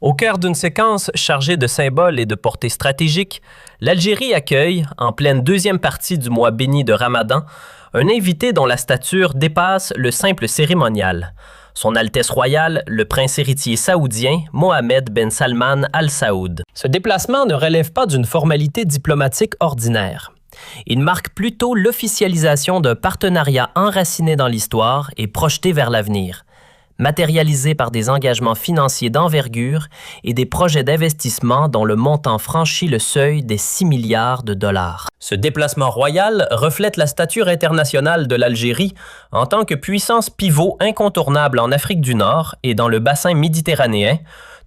Au cœur d'une séquence chargée de symboles et de portée stratégique, l'Algérie accueille, en pleine deuxième partie du mois béni de Ramadan, un invité dont la stature dépasse le simple cérémonial. Son Altesse royale, le prince héritier saoudien Mohammed Ben Salman Al Saoud. Ce déplacement ne relève pas d'une formalité diplomatique ordinaire. Il marque plutôt l'officialisation d'un partenariat enraciné dans l'histoire et projeté vers l'avenir, matérialisé par des engagements financiers d'envergure et des projets d'investissement dont le montant franchit le seuil des 6 milliards de dollars. Ce déplacement royal reflète la stature internationale de l'Algérie en tant que puissance pivot incontournable en Afrique du Nord et dans le bassin méditerranéen,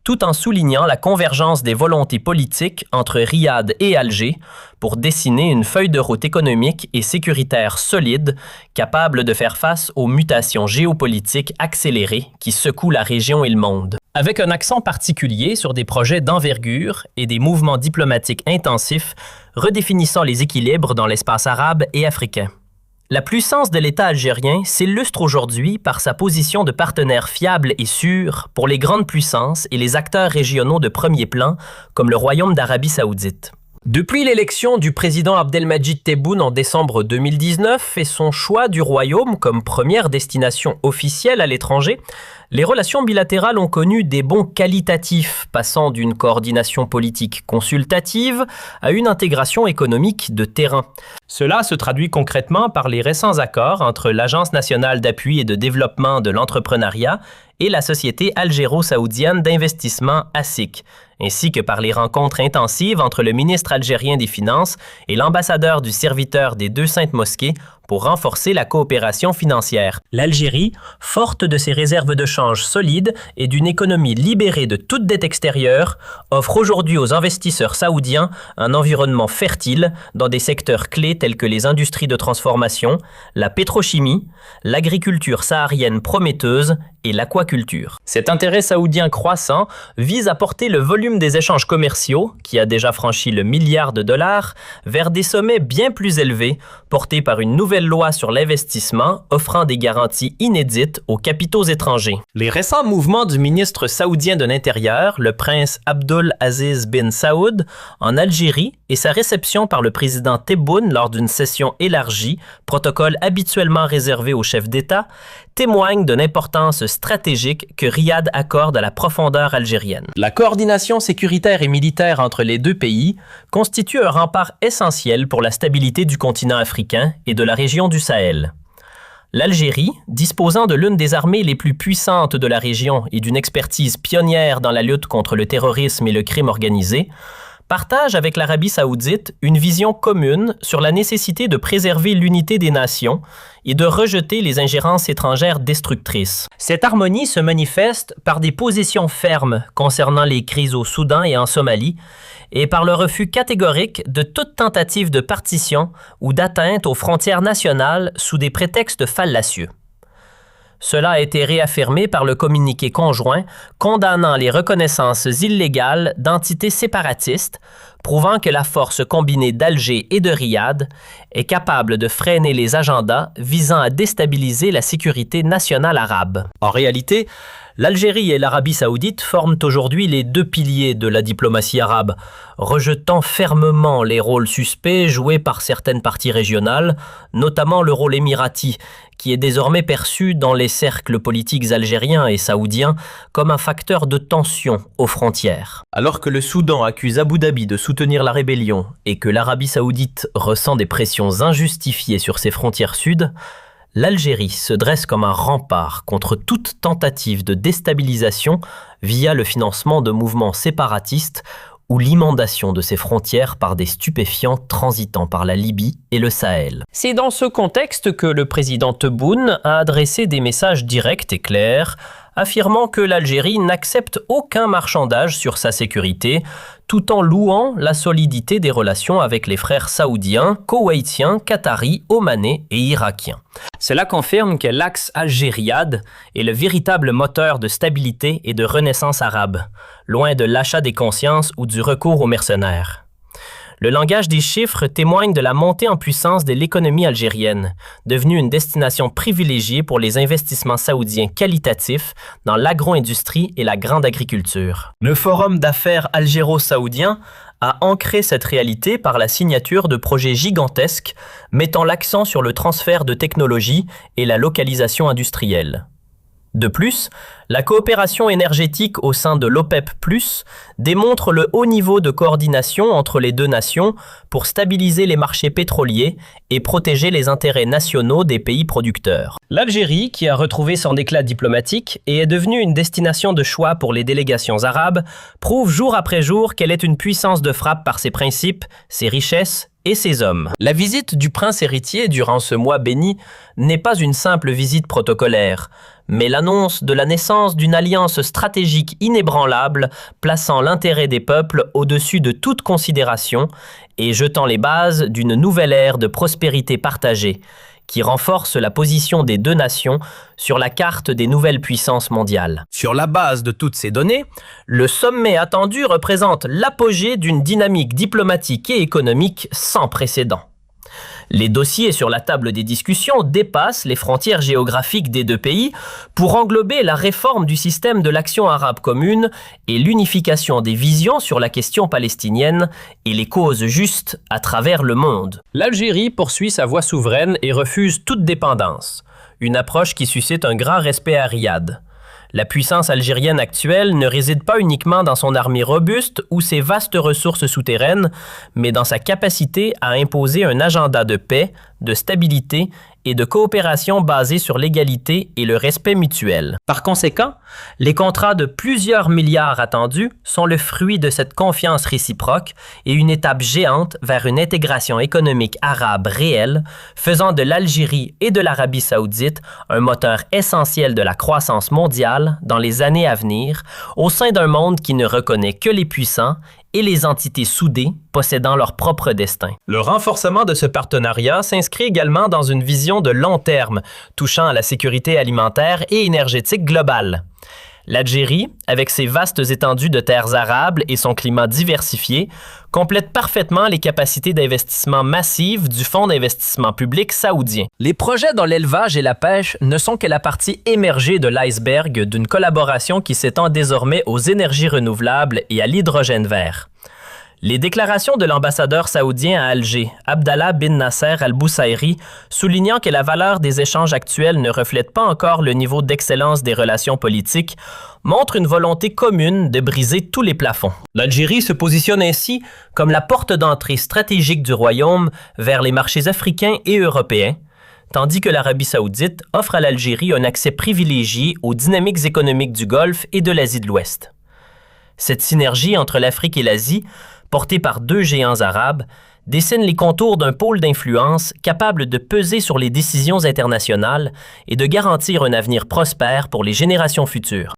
tout en soulignant la convergence des volontés politiques entre Riyad et Alger pour dessiner une feuille de route économique et sécuritaire solide, capable de faire face aux mutations géopolitiques accélérées qui secouent la région et le monde. Avec un accent particulier sur des projets d'envergure et des mouvements diplomatiques intensifs, redéfinissant les équilibres dans l'espace arabe et africain. La puissance de l'État algérien s'illustre aujourd'hui par sa position de partenaire fiable et sûr pour les grandes puissances et les acteurs régionaux de premier plan, comme le Royaume d'Arabie saoudite. Depuis l'élection du président Abdelmadjid Tebboune en décembre 2019 et son choix du Royaume comme première destination officielle à l'étranger, les relations bilatérales ont connu des bonds qualitatifs, passant d'une coordination politique consultative à une intégration économique de terrain. Cela se traduit concrètement par les récents accords entre l'Agence nationale d'appui et de développement de l'entrepreneuriat et la Société algéro-saoudienne d'investissement ASIC, ainsi que par les rencontres intensives entre le ministre algérien des Finances et l'ambassadeur du serviteur des deux Saintes Mosquées pour renforcer la coopération financière. L'Algérie, forte de ses réserves de change solides et d'une économie libérée de toute dette extérieure, offre aujourd'hui aux investisseurs saoudiens un environnement fertile dans des secteurs clés tels que les industries de transformation, la pétrochimie, l'agriculture saharienne prometteuse et l'aquaculture. Cet intérêt saoudien croissant vise à porter le volume des échanges commerciaux, qui a déjà franchi le milliard de dollars, vers des sommets bien plus élevés, portés par une nouvelle loi sur l'investissement offrant des garanties inédites aux capitaux étrangers. Les récents mouvements du ministre saoudien de l'Intérieur, le prince Abdul Aziz bin Saoud, en Algérie et sa réception par le président Tebboune lors d'une session élargie, protocole habituellement réservé aux chefs d'État, témoignent de l'importance stratégique que Riyad accorde à la profondeur algérienne. La coordination sécuritaire et militaire entre les deux pays constitue un rempart essentiel pour la stabilité du continent africain et de la région du Sahel. L'Algérie, disposant de l'une des armées les plus puissantes de la région et d'une expertise pionnière dans la lutte contre le terrorisme et le crime organisé, partage avec l'Arabie saoudite une vision commune sur la nécessité de préserver l'unité des nations et de rejeter les ingérences étrangères destructrices. Cette harmonie se manifeste par des positions fermes concernant les crises au Soudan et en Somalie et par le refus catégorique de toute tentative de partition ou d'atteinte aux frontières nationales sous des prétextes fallacieux. Cela a été réaffirmé par le communiqué conjoint condamnant les reconnaissances illégales d'entités séparatistes, prouvant que la force combinée d'Alger et de Riyad est capable de freiner les agendas visant à déstabiliser la sécurité nationale arabe. En réalité, l'Algérie et l'Arabie saoudite forment aujourd'hui les deux piliers de la diplomatie arabe, rejetant fermement les rôles suspects joués par certaines parties régionales, notamment le rôle émirati, qui est désormais perçu dans les cercles politiques algériens et saoudiens comme un facteur de tension aux frontières. Alors que le Soudan accuse Abu Dhabi de soutenir la rébellion et que l'Arabie saoudite ressent des pressions injustifiées sur ses frontières sud, l'Algérie se dresse comme un rempart contre toute tentative de déstabilisation via le financement de mouvements séparatistes ou l'inondation de ses frontières par des stupéfiants transitant par la Libye et le Sahel. C'est dans ce contexte que le président Tebboune a adressé des messages directs et clairs, affirmant que l'Algérie n'accepte aucun marchandage sur sa sécurité, tout en louant la solidité des relations avec les frères saoudiens, koweïtiens, qataris, omanais et irakiens. Cela confirme que l'axe Alger-Riyad est le véritable moteur de stabilité et de renaissance arabe, loin de l'achat des consciences ou du recours aux mercenaires. Le langage des chiffres témoigne de la montée en puissance de l'économie algérienne, devenue une destination privilégiée pour les investissements saoudiens qualitatifs dans l'agro-industrie et la grande agriculture. Le Forum d'affaires algéro-saoudien a ancré cette réalité par la signature de projets gigantesques mettant l'accent sur le transfert de technologies et la localisation industrielle. De plus, la coopération énergétique au sein de l'OPEP+, démontre le haut niveau de coordination entre les deux nations pour stabiliser les marchés pétroliers et protéger les intérêts nationaux des pays producteurs. L'Algérie, qui a retrouvé son éclat diplomatique et est devenue une destination de choix pour les délégations arabes, prouve jour après jour qu'elle est une puissance de frappe par ses principes, ses richesses et ses hommes. La visite du prince héritier durant ce mois béni n'est pas une simple visite protocolaire, mais l'annonce de la naissance d'une alliance stratégique inébranlable plaçant l'intérêt des peuples au-dessus de toute considération et jetant les bases d'une nouvelle ère de prospérité partagée qui renforce la position des deux nations sur la carte des nouvelles puissances mondiales. Sur la base de toutes ces données, le sommet attendu représente l'apogée d'une dynamique diplomatique et économique sans précédent. Les dossiers sur la table des discussions dépassent les frontières géographiques des deux pays pour englober la réforme du système de l'action arabe commune et l'unification des visions sur la question palestinienne et les causes justes à travers le monde. L'Algérie poursuit sa voie souveraine et refuse toute dépendance, une approche qui suscite un grand respect à Riyad. La puissance algérienne actuelle ne réside pas uniquement dans son armée robuste ou ses vastes ressources souterraines, mais dans sa capacité à imposer un agenda de paix, de stabilité et de coopération basé sur l'égalité et le respect mutuel. Par conséquent, les contrats de plusieurs milliards attendus sont le fruit de cette confiance réciproque et une étape géante vers une intégration économique arabe réelle, faisant de l'Algérie et de l'Arabie saoudite un moteur essentiel de la croissance mondiale dans les années à venir, au sein d'un monde qui ne reconnaît que les puissants et les entités soudées possédant leur propre destin. Le renforcement de ce partenariat s'inscrit également dans une vision de long terme, touchant à la sécurité alimentaire et énergétique globale. L'Algérie, avec ses vastes étendues de terres arables et son climat diversifié, complète parfaitement les capacités d'investissement massives du Fonds d'investissement public saoudien. Les projets dans l'élevage et la pêche ne sont que la partie émergée de l'iceberg d'une collaboration qui s'étend désormais aux énergies renouvelables et à l'hydrogène vert. Les déclarations de l'ambassadeur saoudien à Alger, Abdallah bin Nasser al-Boussaïri, soulignant que la valeur des échanges actuels ne reflète pas encore le niveau d'excellence des relations politiques, montrent une volonté commune de briser tous les plafonds. L'Algérie se positionne ainsi comme la porte d'entrée stratégique du royaume vers les marchés africains et européens, tandis que l'Arabie saoudite offre à l'Algérie un accès privilégié aux dynamiques économiques du Golfe et de l'Asie de l'Ouest. Cette synergie entre l'Afrique et l'Asie, portée par deux géants arabes, dessine les contours d'un pôle d'influence capable de peser sur les décisions internationales et de garantir un avenir prospère pour les générations futures.